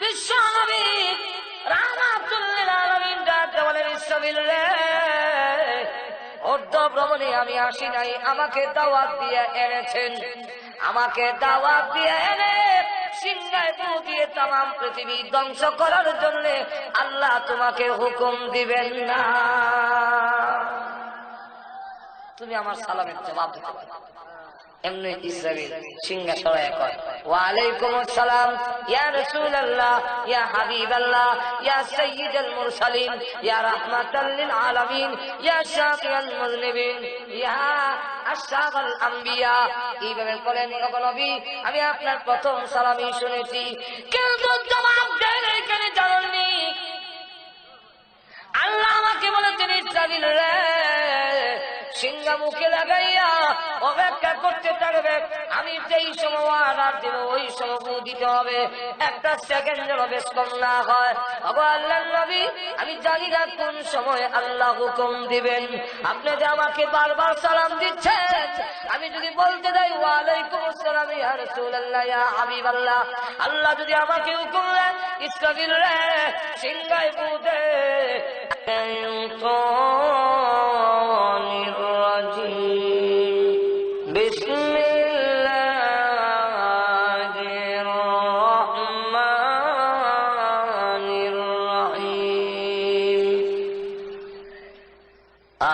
বিশ্ব নবী রাহমাতুল লিল আলামিন ডাকতে বলেন ইসরাফিল রে, ভ্রমণে আমি আসি নাই, আমাকে দাওয়াত দিয়ে এনেছেন, আমাকে দাওয়াত দিয়ে এনে সিংহায় ফু দিয়ে তামাম পৃথিবী ধ্বংস করার জন্য আল্লাহ তোমাকে হুকুম দিবেন না। তুমি আমার সালামের জবাব দিতে পারো। এমনি ইসরাফিল সিংহা সরায় কয়, ওয়া আলাইকুমুস সালাম ইয়া রাসূলুল্লাহ ইয়া হাবিবাল্লাহ ইয়া সাইয়্যিদুল মুরসালিন ইয়া রাহমাতাল লিল আলামিন ইয়া শাফিউল মুযনিবিন ইয়া আশরাফুল আম্বিয়া। এইভাবে বলেন, ওগো নবী আমি আপনার প্রথম সালামই শুনেছি, কিন্তু জবাব দেন এখানে জানেননি। আল্লাহ আমাকে বলেছেন ইসরাফিল রে, সিংহা মুখে লাগাইয়া অপেক্ষা করতে থাকবে, আমি যেই সময় অর্ডার দেব ওই সময় দিতে হবে, একটা সেকেন্ড যেন বেশ কম না হয়। ওগো আল্লাহর নবী আমি জানি না কোন সময় আল্লাহ হুকুম দিবেন, আপনি যে আমাকে বারবার সালাম দিচ্ছেন, আমি যদি বলতে যাই ওয়া আলাইকুমুস সালাম ইয়া রাসূলুল্লাহ ইয়া হাবিবাল্লাহ, আল্লাহ যদি আমাকে হুকুম দেন ইসরাফিল রে সিংহায় ফু দে,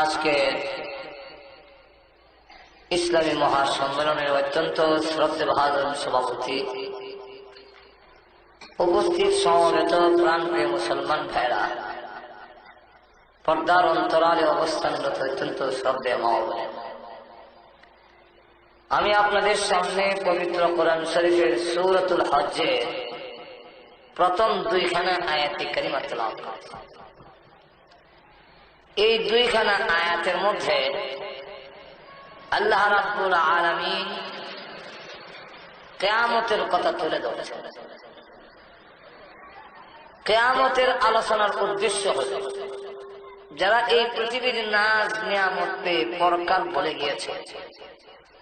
আজকে ইসলামী মহাসম্মেলনের অত্যন্ত শ্রদ্ধেভাজন সভাপতি, উপস্থিত সমবেত প্রাণপ্রিয় মুসলমান ভাইরা, পর্দার অন্তরালে অবস্থানরত অত্যন্ত শ্রদ্ধেয় মহোদয়, আমি আপনাদের সামনে পবিত্র কোরআন শরীফের সূরাতুল হজ্জের প্রথম দুইখানা আয়াতে কারিমা তেলাওয়াত করছি। এই দুইখানা আয়াতের মধ্যে আল্লাহ রাব্বুল আলামিন কিয়ামতের কথা তুলে ধরেছেন। কিয়ামতের আলোচনার উদ্দেশ্য হল যারা এই পৃথিবীর নাজ নিয়ামত পেয়ে পরকাল ভুলে গিয়েছে,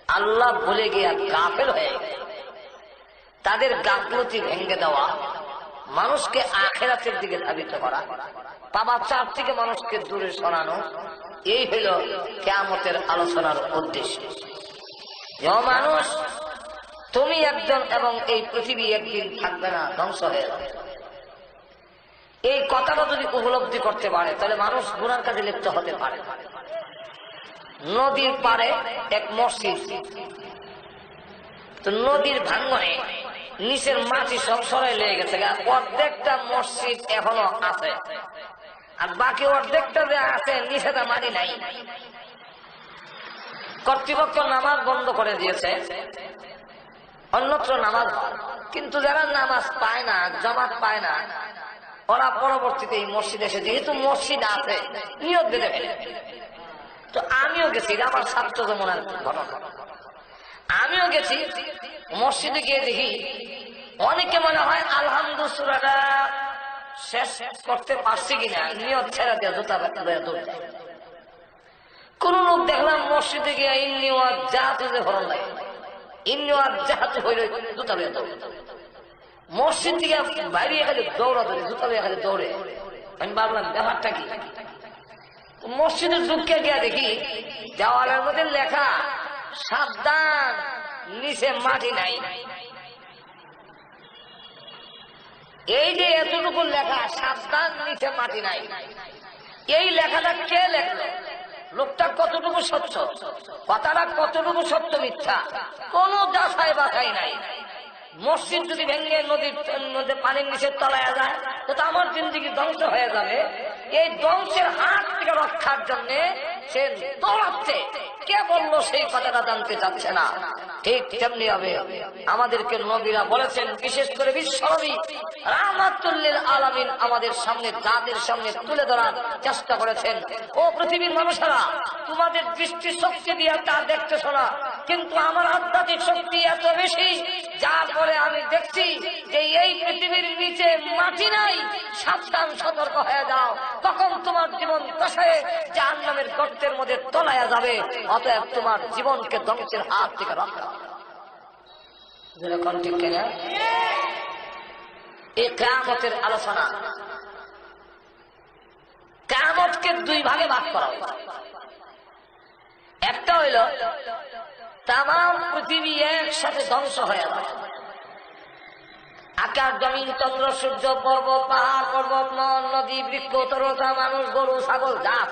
আল্লাহ ভুলে গিয়া গাফেল হয়ে গেছে, তাদের গাফলতি ভেঙে দেওয়া, মানুষকে আখিরাতের দিকে ধাবিত করা, পাপাচার থেকে মানুষকে দূরে সরানো, এই হইল কিয়ামতের আলোচনার উদ্দেশ্য। মানুষ তুমি একজন এবং এই পৃথিবী একদিন থাকবে না, ধ্বংস হয়ে যাবে। এই কথাটা যদি উপলব্ধি করতে পারে তাহলে মানুষ গুনার কাজে লিপ্ত হতে পারে। নদীর পাড়ে এক মসজিদ, তো নদীর ভাঙনে নিচের মাটি সব সরাই লেগে গেছে, অর্ধেকটা মসজিদ এখনো আছে, আর বাকি অর্ধেকটা যে আছে নিচেটা মাটি নাই। কর্তৃপক্ষ নামাজ বন্ধ করে দিয়েছে, অন্যত্র নামাজ হয়, কিন্তু যারা নামাজ পায় না, জামাত পায় না, ওরা পরবর্তীতে এই মসজিদ এসে যেহেতু মসজিদ আছে নিয়ত বেঁধে ফেলে। তো আমিও গেছি, আমার ছাত্র জমনার ঘটনা, আমিও গেছি মসজিদে গিয়ে দেখি অনেকে মনে হয় আলহামদুলিল্লাহ সূরাটা শেষ করতে পারছি কিনা নিয়ত ছেড়ে দিয়ে জুতা দৌড় যায়। কোন লোক দেখলাম মসজিদে গিয়ে ইন্নি ওয়াজ্জাহতু যে হরণ লাগে, ইন্নি ওয়াজ্জাহতু হইল জুতা বেয়ে দৌড়, মসজিদ থেকে বাইরে খালি দৌড়া ধরে জুতা বেয়ে খালি দৌড়ে। আমি ভাবলাম ব্যাপারটা কি, মসজিদের ঢুকে গিয়া দেখি দেওয়ালের মধ্যে লেখা সাবধান নিচে মাটি নাই। এই যে এতটুকু লেখা সাবধান নিচে মাটি নাই, এই লেখাটা কে লেখলো, লোকটা কতটুকু সত্য, কথাটা কতটুকু সত্য মিথ্যা, কোন যাচাই বাছাই নাই। মসজিদ যদি ভেঙে নদীর পানির নিচে তলায় যায় তো আমার জিন্দেগি ধ্বংস হয়ে যাবে। এই ধ্বংসের হাত থেকে রক্ষার জন্য সে দৌড়াচ্ছে, কে বললো সেই কথাটা জানতে চাচ্ছে না। ঠিক তেমনি হবে আমাদেরকে নবীরা বলেছেন, বিশেষ করে বিশ্বনবী রাহমাতুল লিল আলামিন আমাদের সামনে, যাদের সামনে তুলে ধরার চেষ্টা করেছেন, ও পৃথিবীর মানুষেরা তোমাদের দৃষ্টি শক্তি দিয়ে তা দেখতেছ না, কিন্তু আমার আধ্যাত্মিক শক্তি এত বেশি, যার ফলে আমি দেখছি যে এই পৃথিবীর নিচে মাটি নাই। সাবধান, সতর্ক হয়ে যাও, তখন তোমার জীবন দশায় জাহান্নামের গর্তের মধ্যে তলায়া যাবে। অতএব তোমার জীবনকে ধ্বংসের হাত থেকে রক্ষা। এই কিয়ামতের আলোচনা। কিয়ামতকে দুই ভাগে ভাগ করা হয়েছে। একটা হইল তাম পৃথিবী একসাথে ধ্বংস হয়ে যাবে, আকাশ জমিন চন্দ্র সূর্য পর্বত পাহাড় পর্বত নদ নদী বৃক্ষ তরতা মানুষ গরু ছাগল জাত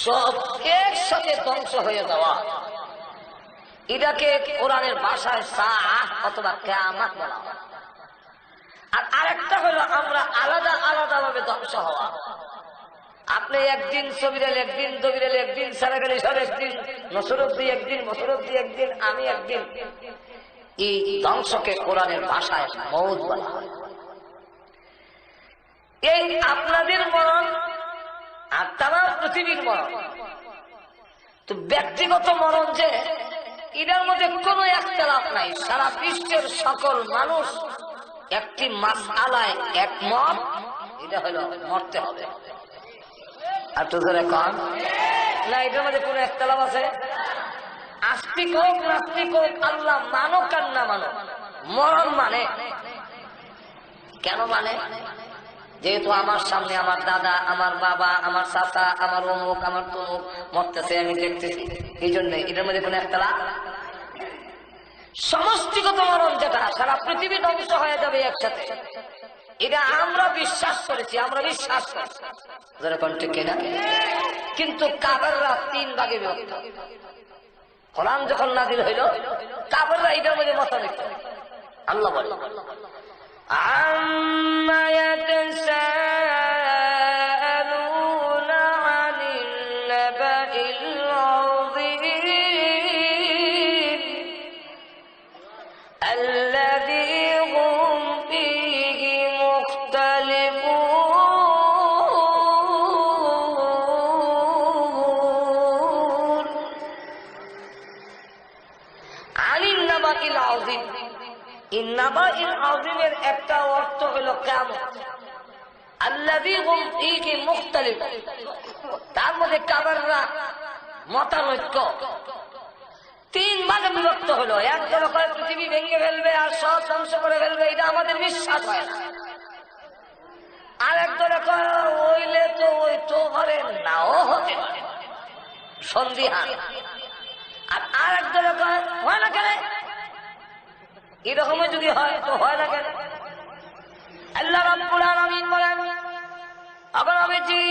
সব একসাথে ধ্বংস হয়ে যাওয়া, এটাকে কোরআনের ভাষায় সাআহ অথবা কিয়ামত বলা হয়। আর আরেকটা হলো আমরা আলাদা আলাদা ভাবে ধ্বংস হওয়া। আপনি একদিন সবিরাল একদিন দবিরাল একদিন সারাগালি সর একদিন নসরুদ্দি একদিন মসরুদ্দি একদিন আমি একদিন। এই ধ্বংসকে কোরআনের ভাষায় মউত বলা হয়। এই আপনাদের মরণ আর তাম পৃথিবীর মরণ, তো ব্যক্তিগত মরণ যে এটার মধ্যে কোনো একতলাফ নাই। সারা বিশ্বের সকল মানুষ একটি মাসআলায় একমত, এটা হলো মরতে হবে। আর তো ধরে কন না, এটার মধ্যে কোনো একতলাফ আছে? আস্তিক হোক নাস্তিক হোক, আল্লাহ মানক আর না মানক, মরণ মানে। কেন মানে? যেহেতু আমার সামনে আমার দাদা আমার বাবা আমার চাচা আমার অমুক আমার তমুক মরতেছে, আমি দেখতেছি, এই জন্য এটার মধ্যে কোনো একতলাফ। সমষ্টিগত মরণ যেটা সারা পৃথিবী ধ্বংস হয়ে যাবে একসাথে, এটা আমরা বিশ্বাস করেছি, আমরা বিশ্বাস করছি, যেরকম ঠিক কিনা? কিন্তু কাফেররা তিন ভাগে বিভক্ত। কোরআন যখন নাযিল হইল কাফেররা এটার মধ্যে মতামত। আল্লাহ বলে আম্মা ইয়াতাসাআলুনা আনিল নাবাইল আযীম আল্লাযী হুম ফীহি মুখতালিফুন। আনিল নাবাইল আযীম, নাবাইল আযীমের একটা অর্থ হলো কিয়ামত। আল্লাযী হুম ফীহি মুখতালিফুন, তার মধ্যে কাফেররা মতানৈক্য তিন ভাগে বিভক্ত হলো। এক দল কয় পৃথিবী ভেঙে ফেলবে আর সব ধ্বংস করে ফেলবে, এটা আমাদের বিশ্বাস হয় না। আর এক দলে কয় ওইলে তো ওই তো ঘরে নাও হতে পারে, সন্দিহান। আর এক দলে কয় হয় না কেন, এরকম যদি হয় তো হয় না কেন? আল্লাহ রাব্বুল আলামিন বলেন, আবার আমি জি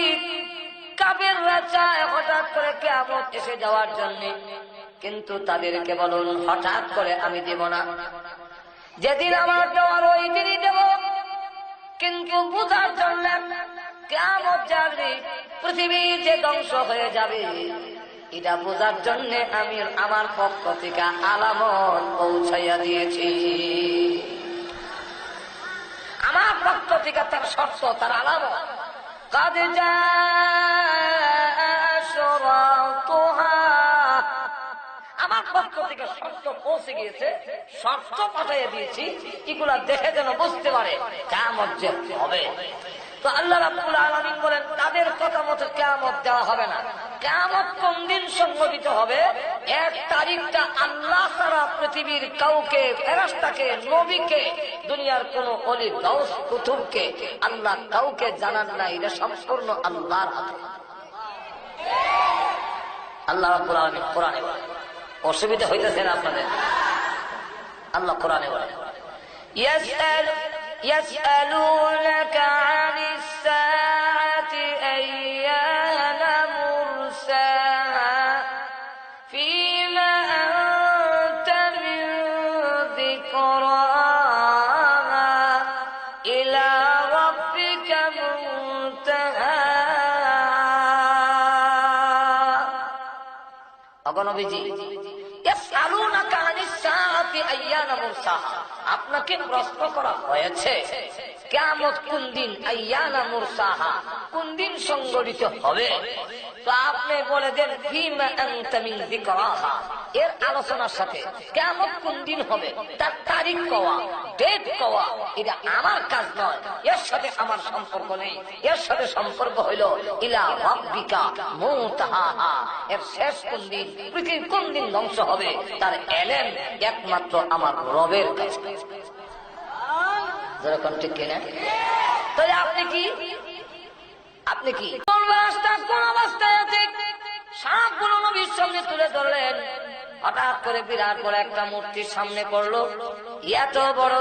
কাফেররা চায় হঠাৎ করে কিয়ামত এসে যাওয়ার জন্য, কিন্তু তাদেরকে বলুন হঠাৎ করে আমি দেব না, যেদিন আমার দেওয়ার ওই দিনই দেব। কিন্তু বুঝার জন্য কিয়ামত যাবে, পৃথিবী যে ধ্বংস হয়ে যাবে, এটা বোঝার জন্য আমি আমার পক্ষ থেকে আলামত পৌঁছাইয়া দিয়েছি। আমার পক্ষ থেকে তার শর্ত তার আলামত কাদ জাআ, আমার পক্ষ থেকে শর্ত পৌঁছে গিয়েছে, শর্ত পাঠিয়ে দিয়েছি, এগুলা দেখে যেন বুঝতে পারে কিয়ামত যে হবে। তো আল্লাহ রাব্বুল আলামিন বলেন তাদের কথা মতো কিয়ামত দেওয়া হবে না। কিয়ামত কোন দিন সংঘটিত হবে? এক তারিখটা আল্লাহ ছাড়া পৃথিবীর কাউকে, ফেরেশতাকে, নবীকে, দুনিয়ার কোন ওলি গাউস কুতুবকে আল্লাহ কাউকে জানান না, এটা সম্পূর্ণ আল্লাহর হাতে। আল্লাহ রাব্বুল আলামিন কোরআনে বলেন, অসুবিধা হইতেছে না আপনাদের? আল্লাহ কোরআনে বলেন يسألونك عن الساعة أيان مرساها فيما أنت من ذكراها إلى ربك منتهاها। أغنبيجي يسألونك عن الساعة أيان مرساها, আপনাকে প্রশ্ন করা হয়েছে কিয়ামত কোন দিন, আইয়ানা মুরসাহা, কোন দিন সংঘটিত হবে। তো আপনি বলে দেন ফিমা আনতা মিন যিকরাহা, এর আলোচনার সাথে কিয়ামত কোন দিন হবে তার তারিখ কওয়া, ডেট কওয়া, এটা আমার কাজ নয়, এর সাথে আমার সম্পর্ক নেই। এর সাথে সম্পর্ক হইল ইলা রাব্বিকা মুনতাহাহা, এর শেষ কোন দিন, পৃথিবী কোন দিন ধ্বংস হবে তার এলেম একমাত্র আমার রবের কাছে। যেরকম ঠিক কিনা? তাই আপনি কি কোন অবস্থায় আছে সবগুলো নবীর সামনে তুলে ধরলেন। হঠাৎ করে বিরাট বড় একটা মূর্তির সামনে পড়লো, এত বড়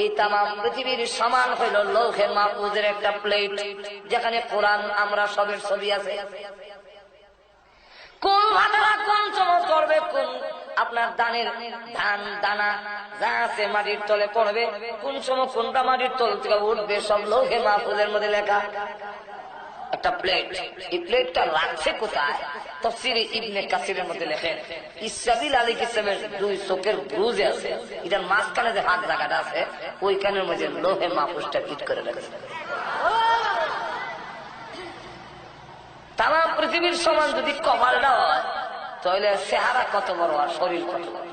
এই তামাম পৃথিবীর সমান হইল লৌহে মাহফুজের একটা প্লেট, যেখানে কোরআন আমরা সবের ছবি আছে। কোন ভাতারা কোন চমক করবে, কোন আপনার ধানের ধান দানা যা আছে মাটির তলে পড়বে, কোন সময় কোনটা মাটির তল থেকে উঠবে, সব লৌহে মাহফুজের মধ্যে লেখা। একটা প্লেট, এই প্লেটটা রাখছে কোথায়? তাফসীরে ইবনে কাসিরের মধ্যে লেখেন ইসরাফিল আলাইহিস সালামের দুই চোখের বুরুজে আছে, এটার মাঝখানে যে হাত জায়গাটা আছে ওইখানের মধ্যে লৌহে মাহফুজটা ফিট করে রেখেছে। তামাম পৃথিবীর সমান যদি কপালটা হয় তাহলে চেহারা কত বড় আর শরীর কত বড়।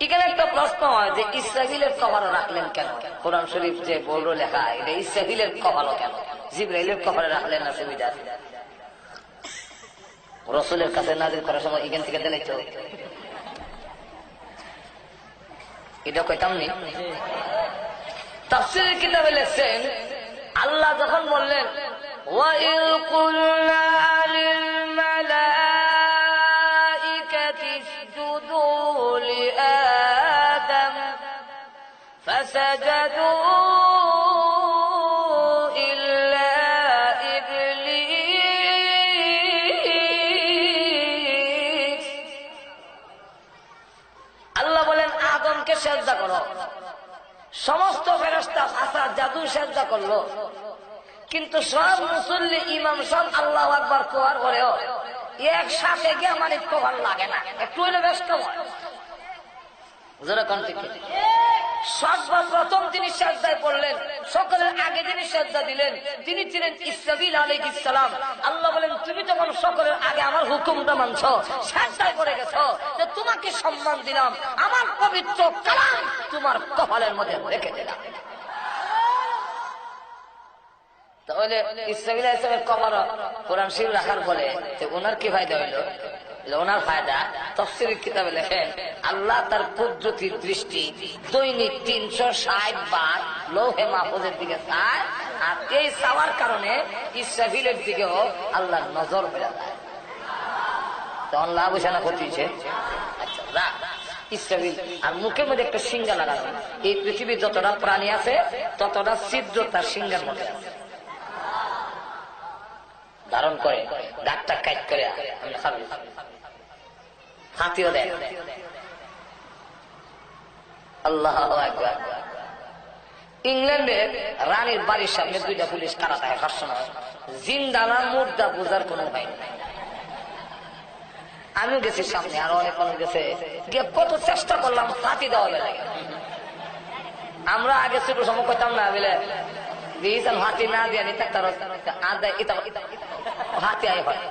এখানে একটা প্রশ্ন হয় যে ইসরাফিলের কপালও রাখলেন কেন? কোরআন শরীফ যে বড় লেখা, এটা ইসরাফিলের কপালও কেন? জিবরাইলের কপালে রাখলেন না সুবিধা? রাসূলের কাছে নাযিল করার সময় এখান থেকে দিলে তো এটা কইতাম নি। তাফসীরের কিতাবে লেখছেন আল্লাহ যখন বললেন ওয়াইল কুলনা লিল মালাইকাতি ইসজুদু লিআদম ফাসাজাদু ইল্লা ইবলিস, আল্লাহ বলেন আদমকে সিজদা করো। সমস্ত ফেরেশতা ভাষা জাদু সিজদা করলো, কিন্তু সব মুসল্লি ইমাম সব আল্লাহু আকবার কোয়ার পরেও একসাথে গিয়ে আমার কভার লাগে না, একটু হইলে ব্যস্ত হয়। সর্বপ্রথম তিনি সিজদায় পড়লেন, সকলের আগে যিনি সিজদা দিলেন তিনি ছিলেন ইসরাফিল আলাইহিস সালাম। আল্লাহ বলেন তুমি যখন সকলের আগে আমার হুকুমটা মানছো, সিজদায় পড়ে গেছো, যে তোমাকে সম্মান দিলাম, আমার পবিত্র কালাম তোমার কপালের মধ্যে রেখে দিলাম। তাহলে ইসরাফিল আলাইহিস সালামের কবর কোরআন শরীফ রাখার ফলে ওনার কি ফায়দা হইলো? ওনার ফায়দা তাফসীরের কিতাবে লেখেন আল্লাহ তার কুদরতির দৃষ্টি দৈনিক 360 বার লৌহে মাহফুজের দিকে চায়, আর এই চাওয়ার কারণে ইসরাফিলের দিকেও আল্লাহর নজর হয়ে যায়। তখন লাভ হয়েছে না ক্ষতি হয়েছে? আচ্ছা রাখ ইসরাফিল আর মুখের মধ্যে একটা সিংহা লাগানো। এই পৃথিবীর যতটা প্রাণী আছে ততটা ছিদ্র তার সিংহের মধ্যে আছে, ধারণ করে ডাকটা কাট করে হাতিও দেয়। আল্লাহু আকবার। ইংল্যান্ডে রানীর বাড়ির সামনে দুইটা পুলিশ কারা থাকে সবসময়, জিন্দা না মুর্দা বোঝার কোনো উপায় নেই। আমিও গেছি সামনে, আরো অনেক মানুষ গেছে, গিয়ে কত চেষ্টা করলাম হাতি দেওয়া লাগে। আমরা আগে ছোট সময় করতাম না বলে হাতি না দিয়ে হাতি আয় হয়,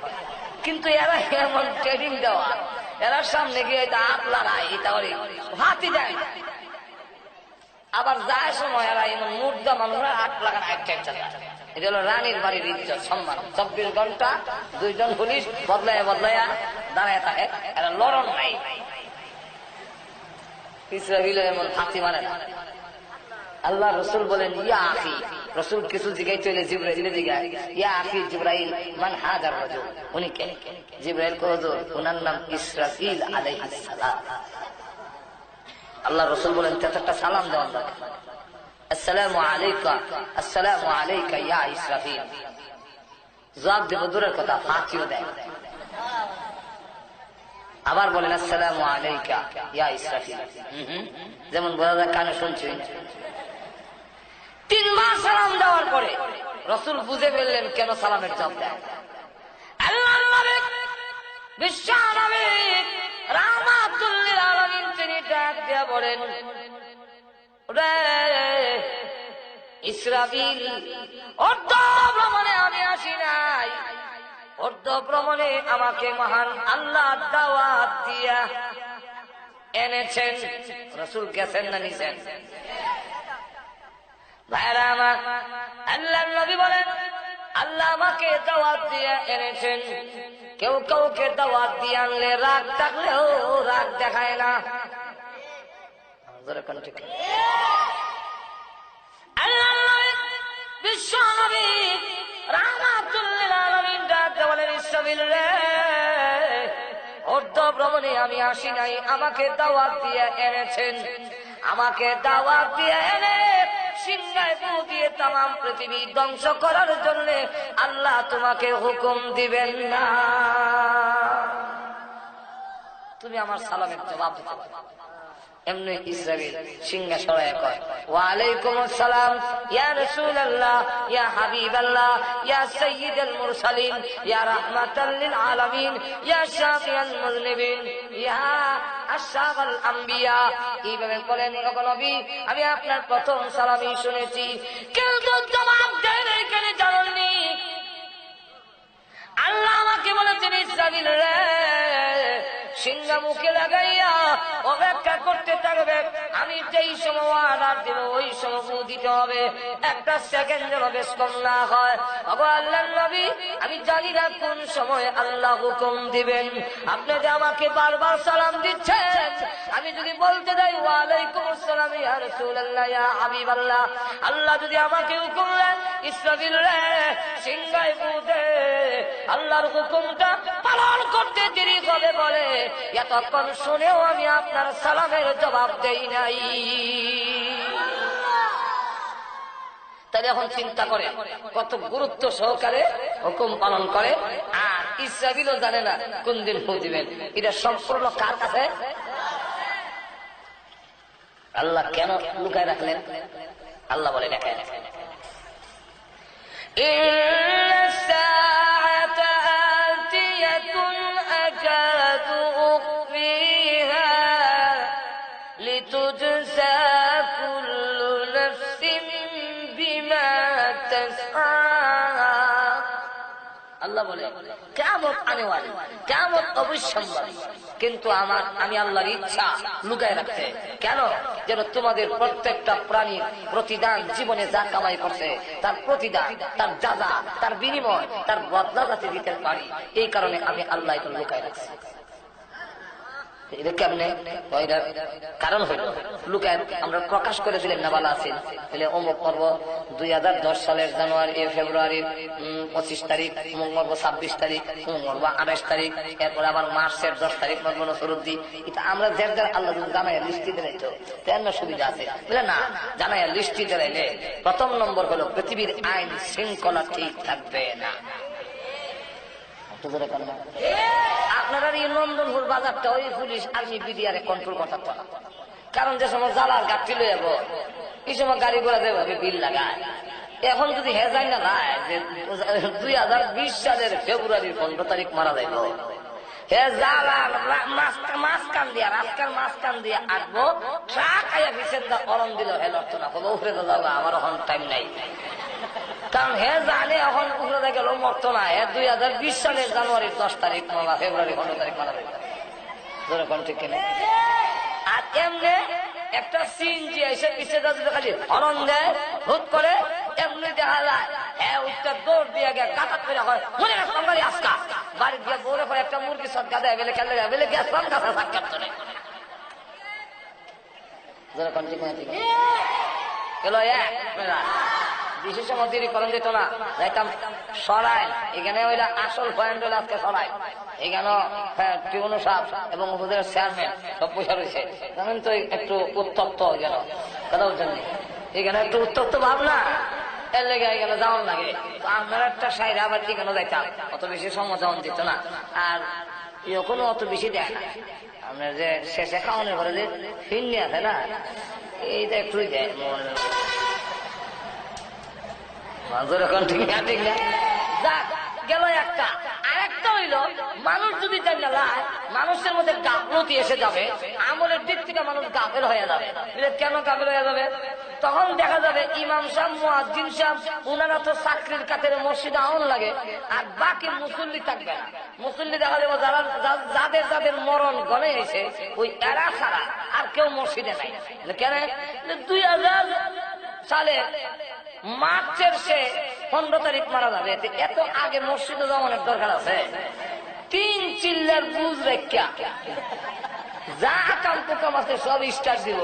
কিন্তু এরা এমন ট্রেনিং দেওয়া, এরা সামনে গিয়ে হাত লাগায় হাতি যায়। আবার যায় সময় এরা এমন মুর্দা মানুষরা হাত লাগান একটা। এটা হলো রানীর বাড়ির ইজ্জত সম্মান। 24 ঘন্টা দুইজন পুলিশ বদলায় দাঁড়ায় থাকে, এরা লড়ন নাই। ইসরাফিল এমন হাতি মানে না। আল্লাহ রসুল বলেন ইয়া আখি, রসুল কিছু জিগাই চলে জিবরাইলে জিগায় ইয়া আখি জিবরাইল মান হাজার রাজুল, উনি কে? জিবরাইল কো হুজুর ওনার নাম ইসরাফিল আলাইহিস সালাম। আল্লাহ রসুল বলেন একটা সালাম দেওয়ান দরকার, আসসালামু আলাইকা, আসসালামু আলাইকা ইয়া ইসরাফিল। জবাব দেব দূরের কথা, হাতিও দেয়। আবার বলেন আসসালামু আলাইকা ইয়া ইসরাফিল, যেমন বোঝা যায় কানে শুনছি। 3 বার সালাম দেওয়ার পরে রসুল বুঝে ফেললেন কেন সালামের জবাব দেয়। আল্লাহর নবী বিশ্ব নবী রাহমাতুল লিল আলামিন তিনি ডাক দিয়ে বলেন রে ইসরাফিল, অর্ধ ভ্রমণে আমি আসি নাই, অর্ধ ভ্রমণে আমাকে মহান আল্লাহ দাওয়াত দিয়া এনেছেন। রসুল গেছেন না নিছেন? ভাইরা আমার, আল্লাহর নবী বলেন আল্লাহ আমাকে দাওয়াত দিয়ে এনেছেন। কেউ কাউকে দাওয়াত দিয়ে আনলে রাগ থাকলেও রাগ দেখায় না। বিশ্ব নবী রাহমাতুল লিল আলামিন ডাকতে বলেন ইসরাফিল রে, অর্ধ ভ্রমণে আমি আসি নাই, আমাকে দাওয়াত দিয়ে এনেছেন, আমাকে দাওয়াত দিয়ে এনে সিংহায় ফু দিয়ে তামাম পৃথিবী ধ্বংস করার জন্য আল্লাহ তোমাকে হুকুম দিবেন না, তুমি আমার সালামের জবাব দিতে পারো। এমনি ইসরাফিল সিংহা সরায় কয়, ওয়া আলাইকুম আসসালাম ইয়া রাসূলুল্লাহ ইয়া হাবিবাল্লাহ ইয়া সাইয়্যিদুল মুরসালিন ইয়া রাহমাতাল লিল আলামিন ইয়া শাফিয়াল মুযনিবিন ইয়া আশরাফুল আম্বিয়া। এইভাবে বলেন, ওগো নবী আমি আপনার প্রথম সালামই শুনেছি, কিন্তু জবাব দেন এখানে জানেননি। আল্লাহ আমাকে বলেছেন ইসরাফিল রে, সিংহা মুখে লাগাইয়া অপেক্ষা করতে থাকবে, আমি যেই সময় অর্ডার দেব ওই সময় দিতে হবে, একটা সেকেন্ড যেন বেশ কম না হয়। ওগো আল্লাহর নবী আমি জানি না কোন সময় আল্লাহ হুকুম দিবেন, আপনি যে আমাকে বারবার সালাম দিচ্ছেন, আমি যদি বলতে যাই ওয়া আলাইকুম আসসালাম ইয়া রাসূলুল্লাহ ইয়া হাবিবাল্লাহ, আল্লাহ যদি আমাকে হুকুম দেন ইসরাফিল রে সিংহায় ফু দে, আল্লাহর হুকুমটা পালন করতে দেরি হবে বলে এতক্ষণ শুনেও আমি আপনার সালামের জবাব দেই নাই। তাহলে এখন চিন্তা করে কত গুরুত্ব সহকারে হুকুম পালন করে, আর ইসরাফিলও জানে না কোন দিন ফু দিবেন। এটা সম্পূর্ণ কার কাছে? আল্লাহ কেন লুকায় রাখলেন? আল্লাহ বলে দেখেন, আল্লাহ বলে কিয়ামত আনেওয়ালি, কিয়ামত অবশ্যম্ভাবী, কিন্তু আমি আল্লাহর ইচ্ছা লুকায় রাখতে। কেন? যেন তোমাদের প্রত্যেকটা প্রাণীর প্রতিদান জীবনে যা কামাই করছে তার প্রতিদান, তার যাজা, তার বিনিময়, তার বদলা যাতে দিতে পারি, এই কারণে আমি আল্লাহ এটা লুকায় রাখছি। এটা কেমনে? কারণ হইল লুকায় আমরা প্রকাশ করে দিলেন না, ভালো আছেন বলে অমুক পর্ব 2010 সালের ফেব্রুয়ারির 25 তারিখ, অমুক পর্ব 26 তারিখ, অমুক পর্ব 28 তারিখ, এরপরে আবার মার্চের 10 তারিখ মর্ম নসরুদ্দি। এটা আমরা যার যার আল্লাহ যদি জানাইয়া লিস্টি দিলে তো তেন সুবিধা আছে, বুঝলে না? জানাইয়া লিস্টি দিলাইলে প্রথম নম্বর হলো পৃথিবীর আইন শৃঙ্খলা ঠিক থাকবে না। আপনারা এই নন্দনপুর বাজারটা ওই পুলিশ আর্মি বিডিআরে কন্ট্রোল করতে পারে, কারণ যে সময় জ্বালার গাড়ি লয়ে যাবো এই সময় গাড়ি ঘোড়া যেভাবে বিল লাগায়, এখন যদি হেজাই না যায় যে 2020 সালের ফেব্রুয়ারির 15 তারিখ মারা যাইব, হে জ্বালার মাঝখান দিয়া রাস্তার মাঝখান দিয়ে আসবো, ট্রাক আইয়া পিছের অরণ দিল হে লড়তো না, উপরে তো যাবো, আমার এখন টাইম নাই। কারণ হে জানে এখন উপরে গেল মরতো না, 2020 সালের জানুয়ারির 10 তারিখ বা ফেব্রুয়ারি 15 তারিখ মারা যাইত, ঠিক কিনা? আর এমনি একটা সিএনজি এসে পিছিয়ে যাচ্ছে খালি হরণ দেয়, হুট করে এমনি দেখা যায় হ্যাঁ উঠতে দৌড় দিয়ে গিয়ে কাটাত করে হয় মনে রাখতাম বাড়ি আজকা বাড়ি দিয়ে বলে পরে একটা মুরগি সৎকা দেয় বেলে খেলে বেলে গেছিলাম কাছে সাক্ষাৎ করে বিশেষ সময় দেরি করেন যেত না, যাইতাম সরাই, এখানে ওইটা আসল পয়েন্ট হলো আজকে সরাই, এখানে টিউনো সাহেব এবং উপজেলার চেয়ারম্যান সব পয়সা রয়েছে, জানেন তো একটু উত্তপ্ত যেন কথা বলছেন, এখানে একটু উত্তপ্ত ভাবনা এর লেগে এখানে যাওয়ার লাগে। আপনার একটা সাইড আবার এখানে যাইতাম, অত বেশি সময় যাওয়ান যেত না, আর এখনো অত বেশি দেয় না। আপনার যে শেষে খাওয়ানোর পরে যে ফিরনি আছে না, এইটা একটুই দেয় ঠিক না। যাক গেল একটা, আর একটা হইল মানুষ যদি জানা লাই মানুষের মধ্যে গাফলতি এসে যাবে, আমলের দিক থেকে মানুষ গাফেল হয়ে যাবে। কেন গাফেল হয়ে যাবে? তখন দেখা যাবে ইমাম সাহেব মুয়াজ্জিন সাহেব উনারা তো চাকরির কাছে মসজিদে আউন লাগে, আর বাকি মুসল্লি থাকবে না। মুসল্লি দেখা যাবে যারা যাদের যাদের মরণ গনে এসে ওই এরা ছাড়া আর কেউ মসজিদে নাই। কেন? 2000 সালে মার্চের সে 15 তারিখ মারা যাবে, এত আগে মসজিদে যাওয়ার দরকার আছে? 3 চিল্লার বুঝ রেখা যা কাম পোকাম আছে সব স্টার্ট দিব।